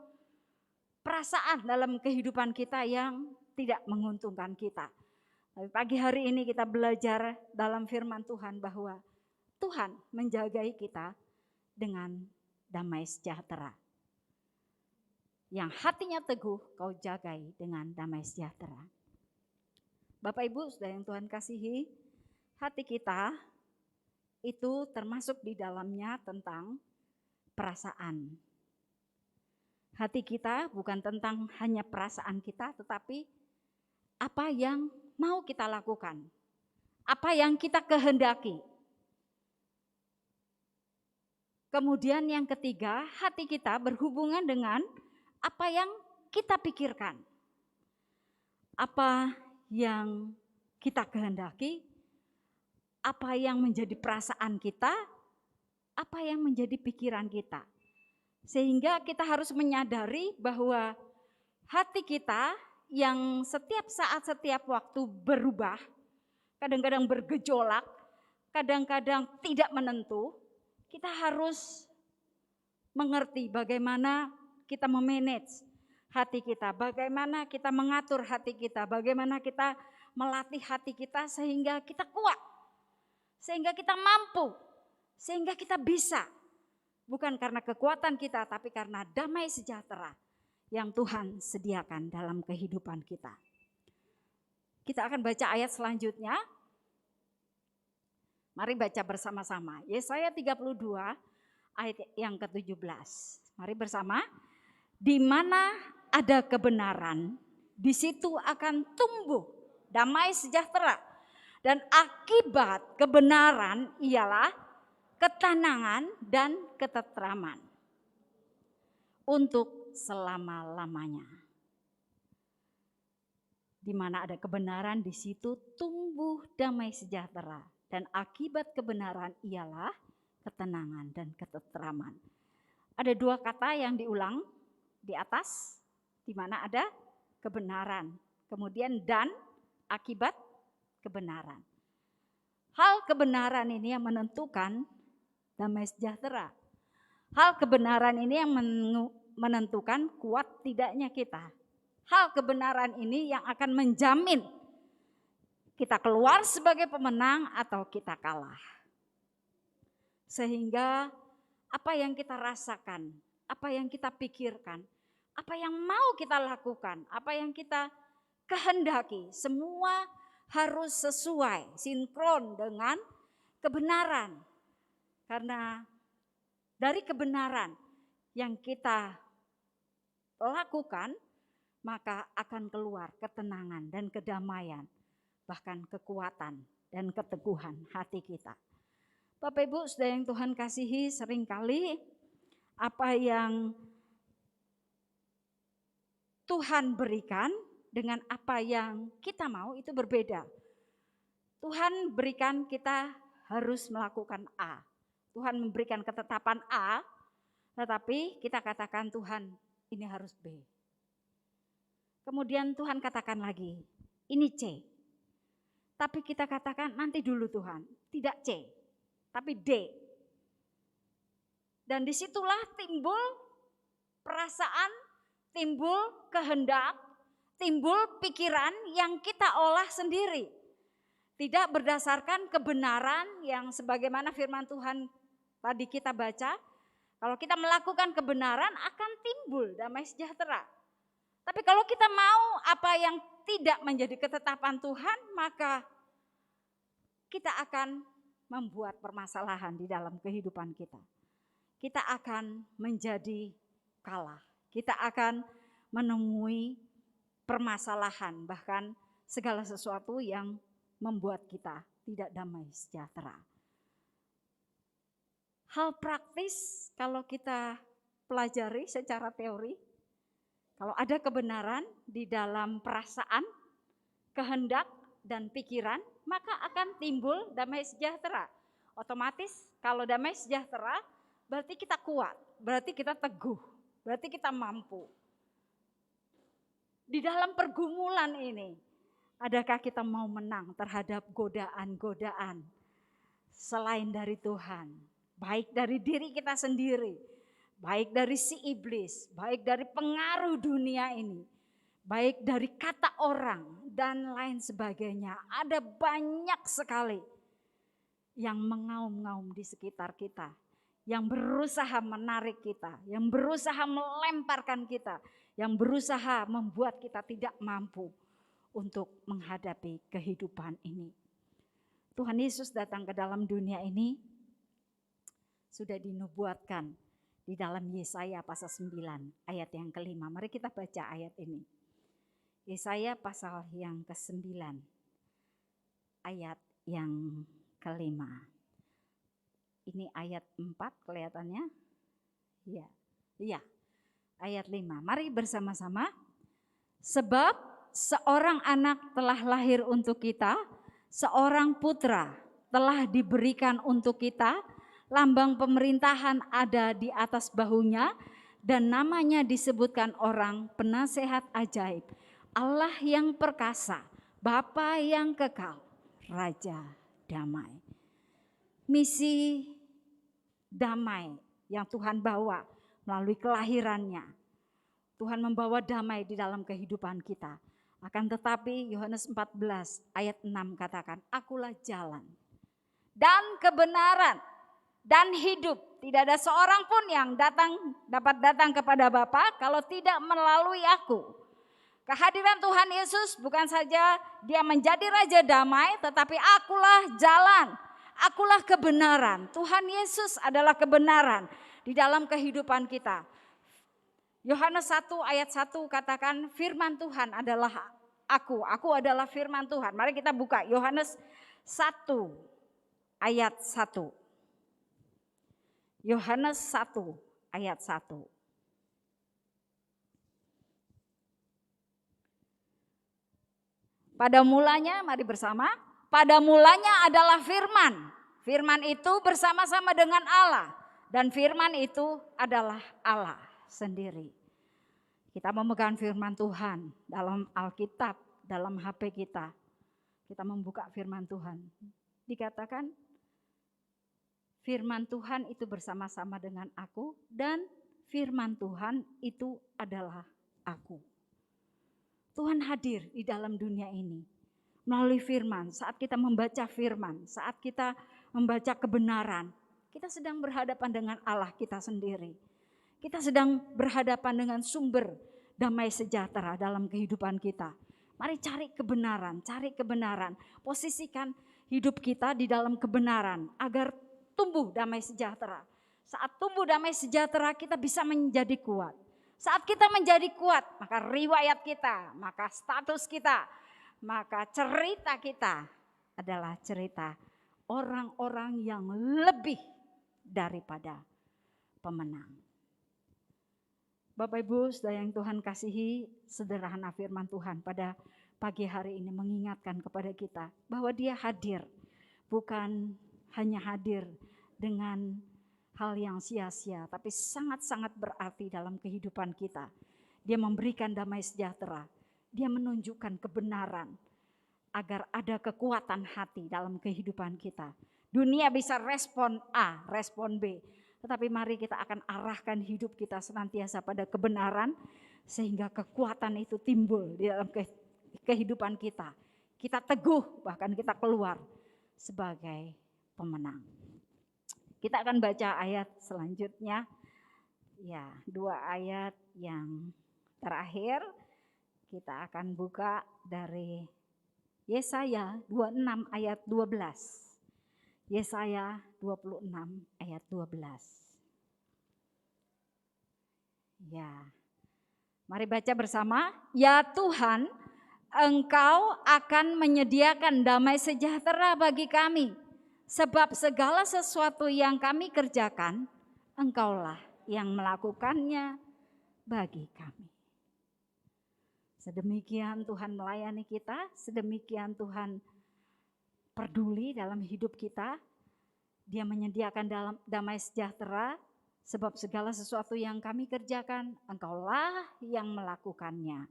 perasaan dalam kehidupan kita yang tidak menguntungkan kita. Tapi pagi hari ini kita belajar dalam firman Tuhan bahwa Tuhan menjagai kita dengan damai sejahtera. Yang hatinya teguh kau jagai dengan damai sejahtera. Bapak Ibu saudara yang Tuhan kasihi, hati kita itu termasuk di dalamnya tentang perasaan. Hati kita bukan tentang hanya perasaan kita, tetapi apa yang mau kita lakukan, apa yang kita kehendaki. Kemudian yang ketiga, hati kita berhubungan dengan apa yang kita pikirkan, apa yang kita kehendaki, apa yang menjadi perasaan kita, apa yang menjadi pikiran kita. Sehingga kita harus menyadari bahwa hati kita yang setiap saat, setiap waktu berubah, kadang-kadang bergejolak, kadang-kadang tidak menentu, kita harus mengerti bagaimana kita memanage hati kita, bagaimana kita mengatur hati kita, bagaimana kita melatih hati kita sehingga kita kuat, sehingga kita mampu, sehingga kita bisa. Bukan karena kekuatan kita, tapi karena damai sejahtera yang Tuhan sediakan dalam kehidupan kita. Kita akan baca ayat selanjutnya. Mari baca bersama-sama. Yesaya 32 ayat yang ke-17. Mari bersama. Di mana ada kebenaran, di situ akan tumbuh damai sejahtera. Dan akibat kebenaran ialah ketenangan dan ketentraman untuk selama-lamanya. Di mana ada kebenaran, di situ tumbuh damai sejahtera. Dan akibat kebenaran ialah ketenangan dan ketentraman. Ada dua kata yang diulang di atas, di mana ada kebenaran. Kemudian dan akibat kebenaran. Hal kebenaran ini yang menentukan damai sejahtera. Hal kebenaran ini yang menentukan kuat tidaknya kita. Hal kebenaran ini yang akan menjamin Kita keluar sebagai pemenang atau kita kalah. Sehingga apa yang kita rasakan, apa yang kita pikirkan, apa yang mau kita lakukan, apa yang kita kehendaki, semua harus sesuai, sinkron dengan kebenaran. Karena dari kebenaran yang kita lakukan, maka akan keluar ketenangan dan kedamaian, bahkan kekuatan dan keteguhan hati kita. Bapak Ibu, saudara yang Tuhan kasihi, seringkali apa yang Tuhan berikan dengan apa yang kita mau itu berbeda. Tuhan berikan kita harus melakukan A. Tuhan memberikan ketetapan A, tetapi kita katakan Tuhan ini harus B. Kemudian Tuhan katakan lagi, ini C. Tapi kita katakan nanti dulu Tuhan, tidak C, tapi D. Dan disitulah timbul perasaan, timbul kehendak, timbul pikiran yang kita olah sendiri. Tidak berdasarkan kebenaran yang sebagaimana firman Tuhan tadi kita baca. Kalau kita melakukan kebenaran akan timbul damai sejahtera. Tapi kalau kita mau apa yang tidak menjadi ketetapan Tuhan, maka kita akan membuat permasalahan di dalam kehidupan kita. Kita akan menjadi kalah. Kita akan menemui permasalahan, bahkan segala sesuatu yang membuat kita tidak damai sejahtera. Hal praktis kalau kita pelajari secara teori, kalau ada kebenaran di dalam perasaan, kehendak, dan pikiran, maka akan timbul damai sejahtera. Otomatis kalau damai sejahtera berarti kita kuat, berarti kita teguh, berarti kita mampu. Di dalam pergumulan ini, adakah kita mau menang terhadap godaan-godaan selain dari Tuhan? Baik dari diri kita sendiri, baik dari si iblis, baik dari pengaruh dunia ini, baik dari kata orang dan lain sebagainya. Ada banyak sekali yang mengaum-ngaum di sekitar kita, yang berusaha menarik kita, yang berusaha melemparkan kita, yang berusaha membuat kita tidak mampu untuk menghadapi kehidupan ini. Tuhan Yesus datang ke dalam dunia ini sudah dinubuatkan di dalam Yesaya pasal 9 ayat yang ke-5. Mari kita baca ayat ini. Yesaya pasal yang ke-9 ayat yang ke-5. Ini ayat 4 kelihatannya. Iya. Ayat 5. Mari bersama-sama. Sebab seorang anak telah lahir untuk kita, seorang putra telah diberikan untuk kita, lambang pemerintahan ada di atas bahunya, dan namanya disebutkan orang penasehat ajaib, Allah yang perkasa, Bapa yang kekal, Raja damai. Misi damai yang Tuhan bawa melalui kelahirannya. Tuhan membawa damai di dalam kehidupan kita. Akan tetapi Yohanes 14 ayat 6 katakan, akulah jalan dan kebenaran dan hidup. Tidak ada seorang pun yang dapat datang kepada Bapa kalau tidak melalui aku. Kehadiran Tuhan Yesus bukan saja dia menjadi Raja damai, tetapi akulah jalan, akulah kebenaran. Tuhan Yesus adalah kebenaran di dalam kehidupan kita. Yohanes 1 ayat 1 katakan firman Tuhan adalah aku adalah firman Tuhan. Mari kita buka Yohanes 1 ayat 1. Yohanes 1 ayat 1. Pada mulanya, mari bersama. Pada mulanya adalah firman. Firman itu bersama-sama dengan Allah. Dan firman itu adalah Allah sendiri. Kita memegang firman Tuhan dalam Alkitab, dalam HP kita. Kita membuka firman Tuhan. Dikatakan firman Tuhan itu bersama-sama dengan aku dan firman Tuhan itu adalah aku. Tuhan hadir di dalam dunia ini melalui firman, saat kita membaca firman, saat kita membaca kebenaran, kita sedang berhadapan dengan Allah kita sendiri. Kita sedang berhadapan dengan sumber damai sejahtera dalam kehidupan kita. Mari cari kebenaran, posisikan hidup kita di dalam kebenaran agar tumbuh damai sejahtera. Saat tumbuh damai sejahtera kita bisa menjadi kuat. Saat kita menjadi kuat, maka riwayat kita, maka status kita, maka cerita kita adalah cerita orang-orang yang lebih daripada pemenang. Bapak Ibu, saudara yang Tuhan kasihi, sederhana firman Tuhan pada pagi hari ini mengingatkan kepada kita bahwa Dia hadir, bukan hanya hadir dengan hal yang sia-sia, tapi sangat-sangat berarti dalam kehidupan kita. Dia memberikan damai sejahtera, Dia menunjukkan kebenaran agar ada kekuatan hati dalam kehidupan kita. Dunia bisa respon A, respon B, tetapi mari kita akan arahkan hidup kita senantiasa pada kebenaran sehingga kekuatan itu timbul di dalam kehidupan kita. Kita teguh, bahkan kita keluar sebagai pemenang. Kita akan baca ayat selanjutnya. Ya, 2 ayat yang terakhir kita akan buka dari Yesaya 26 ayat 12. Yesaya 26 ayat 12. Ya. Mari baca bersama. Ya Tuhan, Engkau akan menyediakan damai sejahtera bagi kami. Sebab segala sesuatu yang kami kerjakan, Engkaulah yang melakukannya bagi kami. Sedemikian Tuhan melayani kita, sedemikian Tuhan peduli dalam hidup kita. Dia menyediakan dalam damai sejahtera, sebab segala sesuatu yang kami kerjakan, Engkaulah yang melakukannya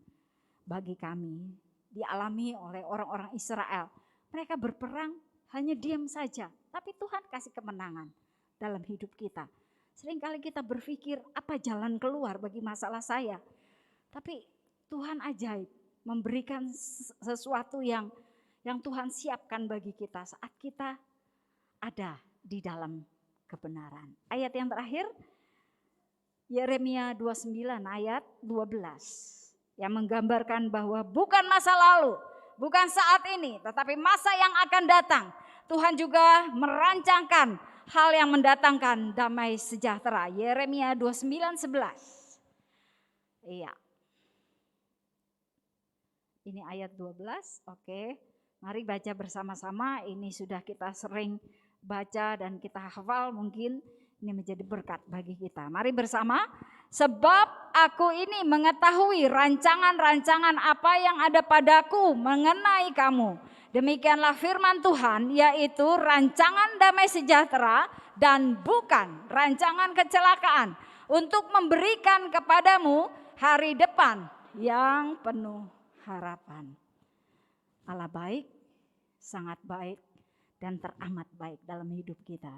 bagi kami. Dialami oleh orang-orang Israel. Mereka berperang, hanya diam saja, tapi Tuhan kasih kemenangan dalam hidup kita. Seringkali kita berpikir apa jalan keluar bagi masalah saya. Tapi Tuhan ajaib memberikan sesuatu yang Tuhan siapkan bagi kita saat kita ada di dalam kebenaran. Ayat yang terakhir, Yeremia 29 ayat 12. Yang menggambarkan bahwa bukan masa lalu, bukan saat ini, tetapi masa yang akan datang. Tuhan juga merancangkan hal yang mendatangkan damai sejahtera. Yeremia 29:11. Iya. Ini ayat 12. Oke. Mari baca bersama-sama. Ini sudah kita sering baca dan kita hafal, mungkin ini menjadi berkat bagi kita. Mari bersama. Sebab aku ini mengetahui rancangan-rancangan apa yang ada padaku mengenai kamu. Demikianlah firman Tuhan, yaitu rancangan damai sejahtera dan bukan rancangan kecelakaan, untuk memberikan kepadamu hari depan yang penuh harapan. Allah baik, sangat baik, dan teramat baik dalam hidup kita.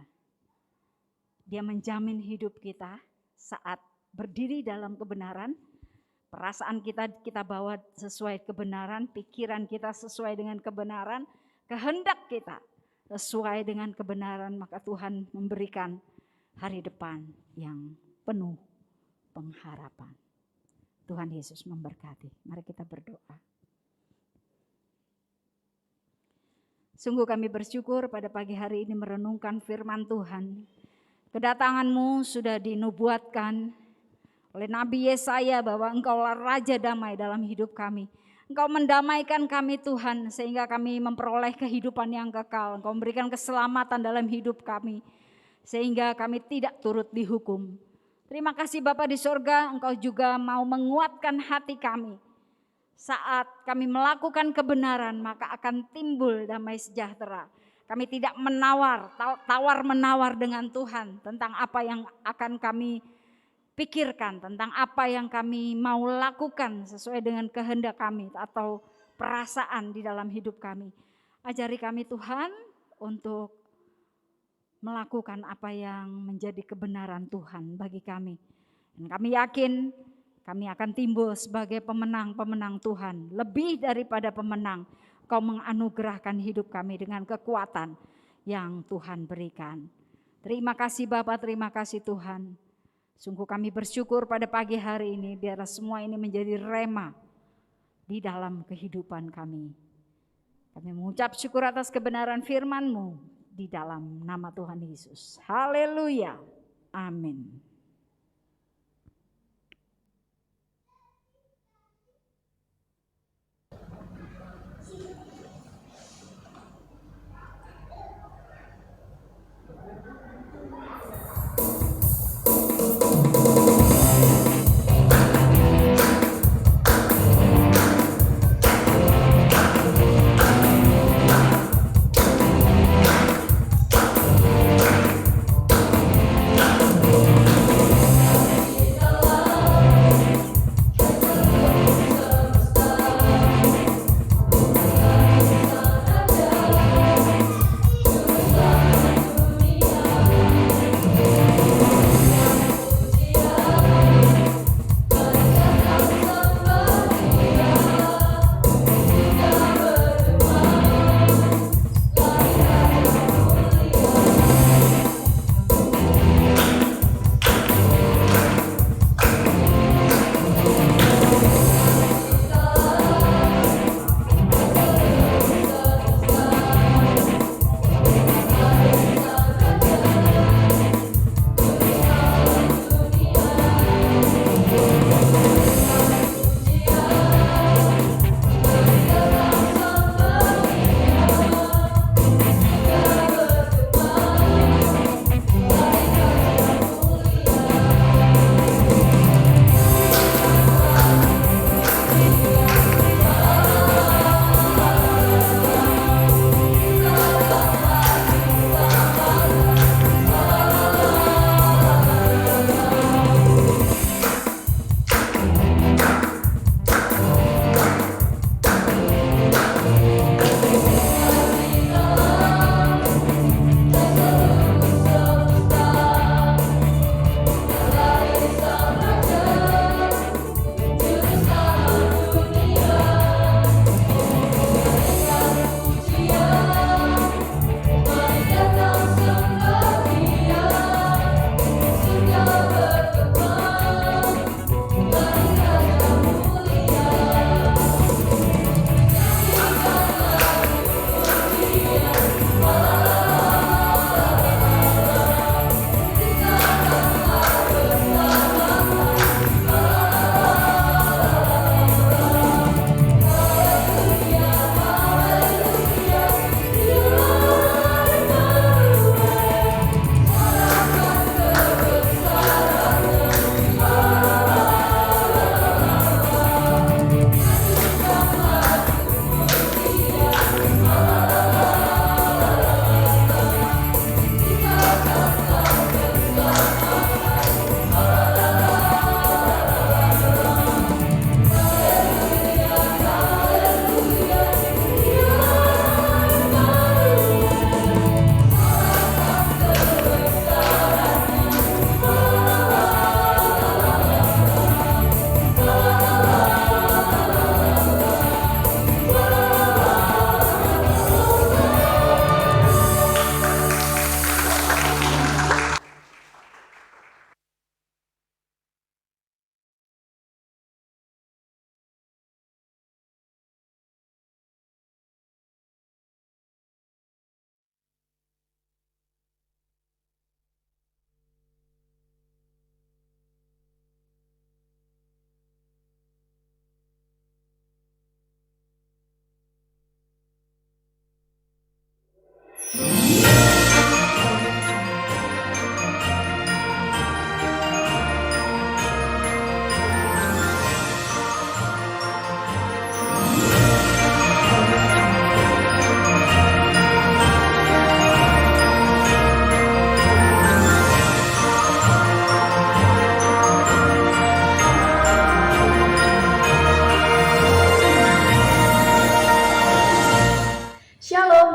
Dia menjamin hidup kita saat berdiri dalam kebenaran. Perasaan kita bawa sesuai kebenaran, pikiran kita sesuai dengan kebenaran, kehendak kita sesuai dengan kebenaran, maka Tuhan memberikan hari depan yang penuh pengharapan. Tuhan Yesus memberkati. Mari kita berdoa. Sungguh kami bersyukur pada pagi hari ini merenungkan firman Tuhan. Kedatangan-Mu sudah dinubuatkan oleh Nabi Yesaya bahwa Engkaulah Raja damai dalam hidup kami. Engkau mendamaikan kami Tuhan sehingga kami memperoleh kehidupan yang kekal. Engkau memberikan keselamatan dalam hidup kami sehingga kami tidak turut dihukum. Terima kasih Bapa di sorga, Engkau juga mau menguatkan hati kami. Saat kami melakukan kebenaran maka akan timbul damai sejahtera. Kami tidak tawar-menawar dengan Tuhan tentang apa yang akan kami pikirkan, tentang apa yang kami mau lakukan sesuai dengan kehendak kami atau perasaan di dalam hidup kami. Ajari kami Tuhan untuk melakukan apa yang menjadi kebenaran Tuhan bagi kami. Dan kami yakin kami akan timbul sebagai pemenang-pemenang Tuhan, lebih daripada pemenang. Kau menganugerahkan hidup kami dengan kekuatan yang Tuhan berikan. Terima kasih Bapa, terima kasih Tuhan. Sungguh kami bersyukur pada pagi hari ini, biarlah semua ini menjadi rema di dalam kehidupan kami. Kami mengucap syukur atas kebenaran firman-Mu di dalam nama Tuhan Yesus. Haleluya. Amin.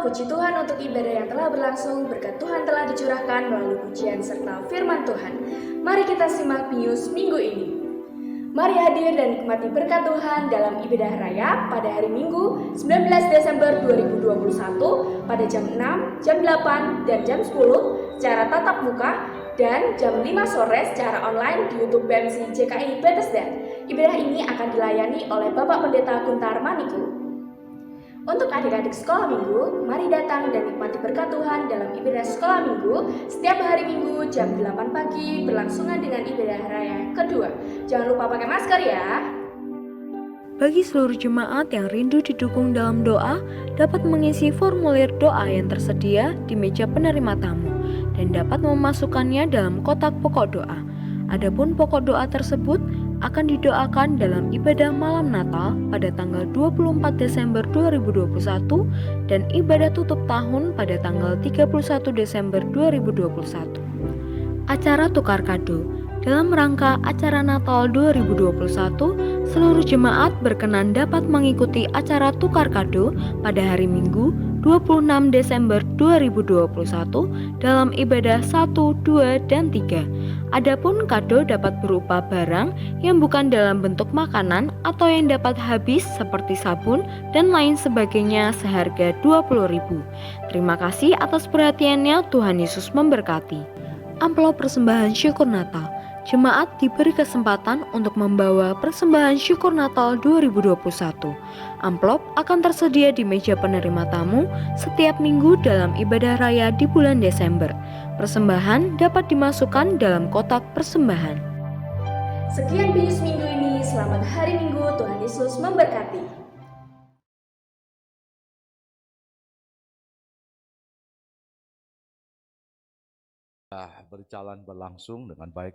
Puji Tuhan untuk ibadah yang telah berlangsung, berkat Tuhan telah dicurahkan melalui pujian serta firman Tuhan. Mari kita simak Pius minggu ini. Mari hadir dan nikmati berkat Tuhan dalam ibadah raya pada hari Minggu 19 Desember 2021 pada jam 6, jam 8, dan jam 10 secara tatap muka dan jam 5 sore secara online di YouTube BMC JKI Bethesda. Ibadah ini akan dilayani oleh Bapak Pendeta Guntar Maniku. Untuk adik-adik sekolah minggu, mari datang dan nikmati berkat Tuhan dalam ibadah sekolah minggu setiap hari Minggu jam 8 pagi berlangsungan dengan ibadah raya kedua. Jangan lupa pakai masker ya. Bagi seluruh jemaat yang rindu didukung dalam doa, dapat mengisi formulir doa yang tersedia di meja penerima tamu dan dapat memasukkannya dalam kotak pokok doa. Adapun pokok doa tersebut akan didoakan dalam ibadah malam Natal pada tanggal 24 Desember 2021 dan ibadah tutup tahun pada tanggal 31 Desember 2021. Acara tukar kado. Dalam rangka acara Natal 2021, seluruh jemaat berkenan dapat mengikuti acara tukar kado pada hari Minggu 26 Desember 2021 dalam ibadah 1, 2, dan 3. Adapun kado dapat berupa barang yang bukan dalam bentuk makanan atau yang dapat habis seperti sabun dan lain sebagainya seharga Rp20.000. Terima kasih atas perhatiannya, Tuhan Yesus memberkati. Amplop persembahan syukur Natal. Jemaat diberi kesempatan untuk membawa persembahan syukur Natal 2021. Amplop akan tersedia di meja penerima tamu setiap minggu dalam ibadah raya di bulan Desember. Persembahan dapat dimasukkan dalam kotak persembahan. Sekian Binus minggu ini, selamat hari Minggu, Tuhan Yesus memberkati. Berjalan berlangsung dengan baik.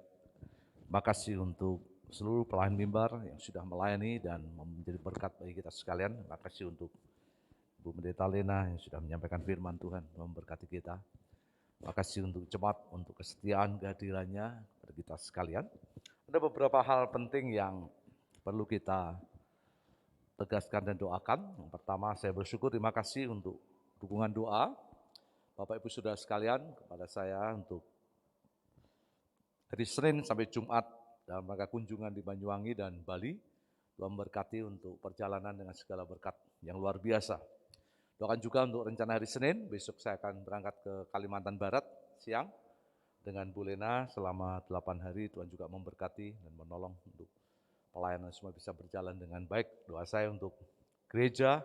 Makasih untuk seluruh pelayan mimbar yang sudah melayani dan menjadi berkat bagi kita sekalian. Makasih untuk Bu Pendeta Lena yang sudah menyampaikan firman Tuhan memberkati kita. Makasih untuk jemaat, untuk kesetiaan kehadirannya kepada kita sekalian. Ada beberapa hal penting yang perlu kita tegaskan dan doakan. Yang pertama, saya bersyukur, terima kasih untuk dukungan doa Bapak Ibu Saudara sekalian kepada saya untuk dari Senin sampai Jumat dalam rangka kunjungan di Banyuwangi dan Bali. Tuhan memberkati untuk perjalanan dengan segala berkat yang luar biasa. Doakan juga untuk rencana hari Senin, besok saya akan berangkat ke Kalimantan Barat siang dengan Bu Lena selama 8 hari. Tuhan juga memberkati dan menolong untuk pelayanan semua bisa berjalan dengan baik. Doa saya untuk gereja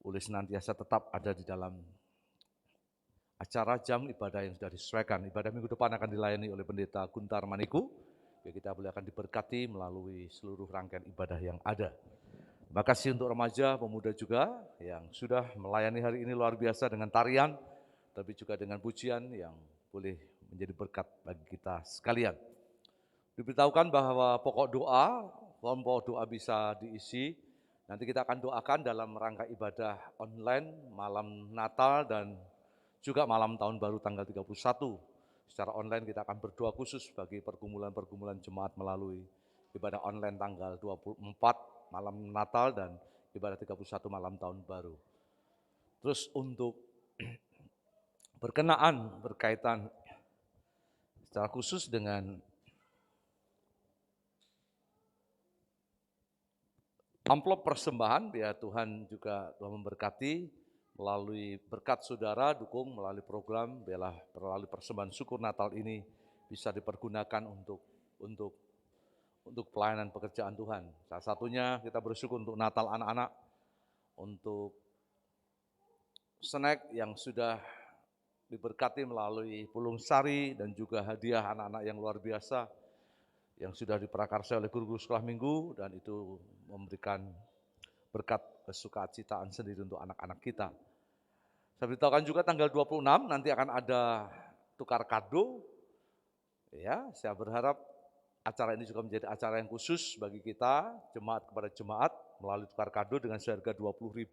boleh senantiasa tetap ada di dalam acara jam ibadah yang sudah disesuaikan. Ibadah minggu depan akan dilayani oleh Pendeta Guntar Maniku. Kita boleh akan diberkati melalui seluruh rangkaian ibadah yang ada. Terima kasih untuk remaja, pemuda juga yang sudah melayani hari ini luar biasa dengan tarian, tapi juga dengan pujian yang boleh menjadi berkat bagi kita sekalian. Diberitahukan bahwa pokok doa bisa diisi. Nanti kita akan doakan dalam rangka ibadah online malam Natal dan juga malam tahun baru tanggal 31. Secara online kita akan berdoa khusus bagi pergumulan-pergumulan jemaat melalui ibadah online tanggal 24 malam Natal dan ibadah 31 malam tahun baru. Terus untuk berkaitan secara khusus dengan amplop persembahan, biar Tuhan juga telah memberkati melalui berkat saudara dukung melalui program, biarlah melalui persembahan syukur Natal ini bisa dipergunakan untuk pelayanan pekerjaan Tuhan. Salah satunya kita bersyukur untuk Natal anak-anak, untuk snack yang sudah diberkati melalui pulung sari dan juga hadiah anak-anak yang luar biasa yang sudah diprakarsai oleh guru-guru sekolah minggu, dan itu memberikan berkat kesukacitaan sendiri untuk anak-anak kita. Saya beritahukan juga tanggal 26 nanti akan ada tukar kado. Ya, saya berharap acara ini juga menjadi acara yang khusus bagi kita, jemaat kepada jemaat, melalui tukar kado dengan seharga Rp20.000.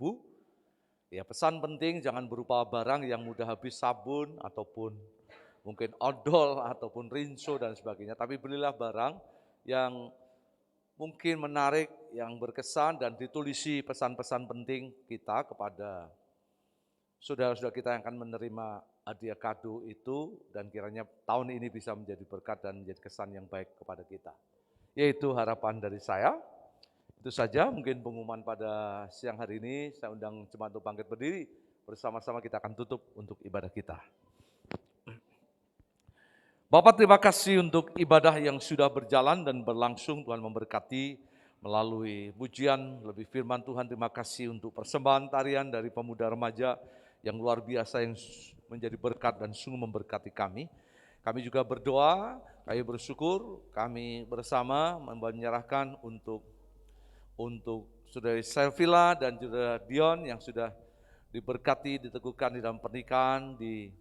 Ya, pesan penting jangan berupa barang yang mudah habis, sabun ataupun mungkin odol ataupun rinso dan sebagainya, tapi belilah barang yang mungkin menarik, yang berkesan dan ditulisi pesan-pesan penting kita kepada saudara-saudara kita yang akan menerima hadiah kado itu, dan kiranya tahun ini bisa menjadi berkat dan menjadi kesan yang baik kepada kita. yaitu harapan dari saya. Itu saja mungkin pengumuman pada siang hari ini. Saya undang jemaat untuk bangkit berdiri. Bersama-sama kita akan tutup untuk ibadah kita. Bapak, terima kasih untuk ibadah yang sudah berjalan dan berlangsung. Tuhan memberkati melalui pujian lebih firman Tuhan. Terima kasih untuk persembahan tarian dari pemuda remaja yang luar biasa, yang menjadi berkat dan sungguh memberkati kami. Kami juga berdoa, kami bersyukur, kami bersama menyerahkan untuk Saudari Selvila dan juga Dion yang sudah diberkati, diteguhkan di dalam pernikahan di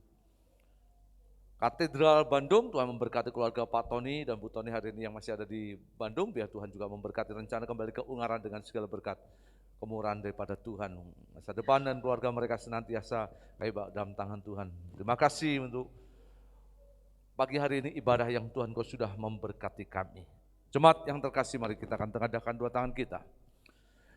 Katedral Bandung. Tuhan memberkati keluarga Pak Tony dan Bu Tony hari ini yang masih ada di Bandung. Biar Tuhan juga memberkati rencana kembali ke Ungaran dengan segala berkat kemurahan daripada Tuhan. Masa depan dan keluarga mereka senantiasa baik dalam tangan Tuhan. Terima kasih untuk pagi hari ini ibadah yang Tuhan Kau sudah memberkati kami. Jemaat yang terkasih, mari kita akan tengadahkan dua tangan kita.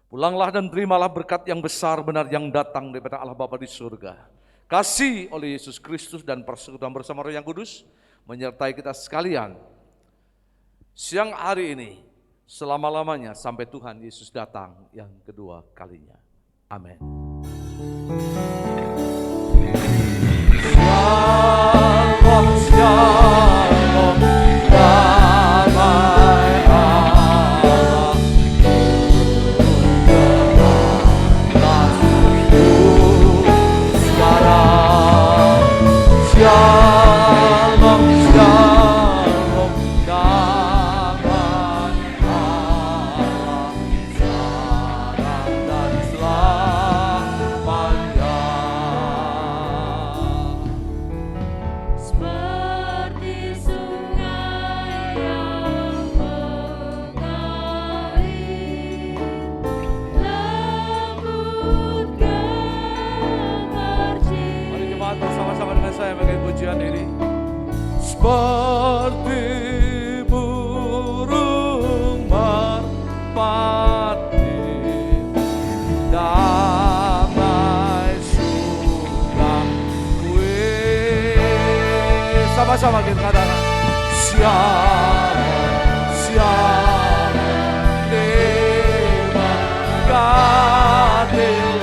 Pulanglah dan terimalah berkat yang besar benar yang datang daripada Allah Bapa di surga. Kasih oleh Yesus Kristus dan persekutuan bersama Roh yang Kudus menyertai kita sekalian. Siang hari ini, selama-lamanya sampai Tuhan Yesus datang yang kedua kalinya. Amin. Shalom, damai Allah, sekarang. Shalom, shalom, damai Allah, sekarang dan selamanya. Seperti sungai yang mengalir, lembut gemercik. Mari jemaat bersama-sama dengan saya mengirim pujian ini. Seperti burung merpati, damai suka kue. Sama-sama kita katakan shalom, shalom, terima kasih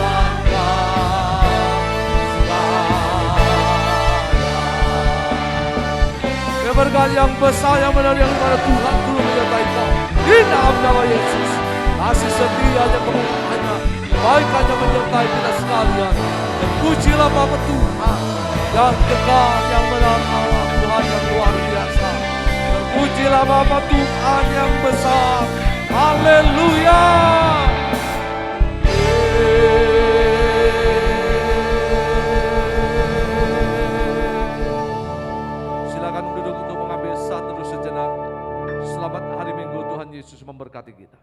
berkat yang besar yang benar yang daripada Tuhan turun menyertai kau. Di dalam nama Yesus, kasih setianya, kemurahannya, kebaikannya menyertai kita sekalian. Dan pujilah Bapa Tuhan yang kekal, yang benar Allah Tuhan yang luar biasa. Dan pujilah Bapa Tuhan yang besar. Haleluya. Silakan duduk untuk mengambil saat teduh sejenak. Selamat hari Minggu, Tuhan Yesus memberkati kita.